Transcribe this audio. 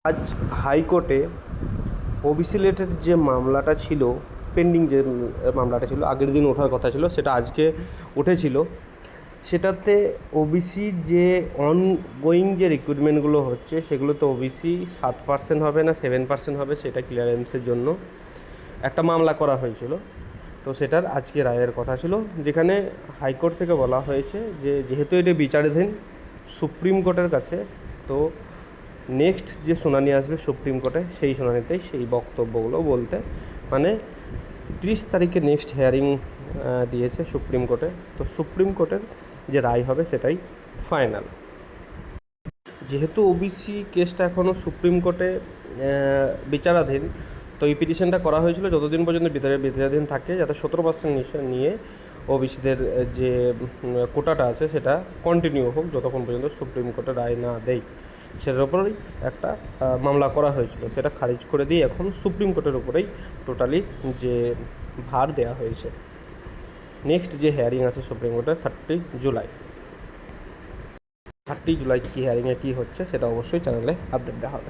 আজ হাইকোর্টে OBC related যে মামলাটা ছিল, পেন্ডিং যে মামলাটা ছিল, আগের দিন ওঠার কথা ছিল, সেটা আজকে উঠেছিল। সেটাতে ওবিসি যে অনগোয়িং যে রিক্রুটমেন্টগুলো হচ্ছে, সেগুলোতে ওবিসি 7% হবে না 7% হবে, সেটা ক্লিয়ারেন্সের জন্য একটা মামলা করা হয়েছিল। তো সেটার আজকে রায়ের কথা ছিল, যেখানে হাইকোর্ট থেকে বলা হয়েছে যে যেহেতু এটা বিচারাধীন সুপ্রিম কোর্টের কাছে, তো নেক্সট যে শুনানি আসবে সুপ্রিম কোর্টে, সেই শুনানিতেই সেই বক্তব্যগুলো বলতে, মানে 30 তারিখে নেক্সট হিয়ারিং দিয়েছে সুপ্রিম কোর্টে। তো সুপ্রিম কোর্টের যে রায় হবে সেটাই ফাইনাল। যেহেতু ওবিসি কেসটা এখনও সুপ্রিম কোর্টে বিচারাধীন, তো এই পিটিশনটা করা হয়েছিল যতদিন পর্যন্ত বিচারাধীন থাকে, যাতে 17% নিয়ে ওবিসিদের যে কোটাটা আছে সেটা কন্টিনিউ হোক যতক্ষণ পর্যন্ত সুপ্রিম কোর্টে রায় না দেয়। সেটার উপরেই একটা মামলা করা হয়েছিল, সেটা খারিজ করে দিয়ে এখন সুপ্রিম কোর্টের উপরেই টোটালি যে ভার দেওয়া হয়েছে। নেক্সট যে হিয়ারিং আছে সুপ্রিম কোর্টে 30 জুলাই কী হিয়ারিংয়ে কী হচ্ছে সেটা অবশ্যই চ্যানেলে আপডেট দেওয়া হবে।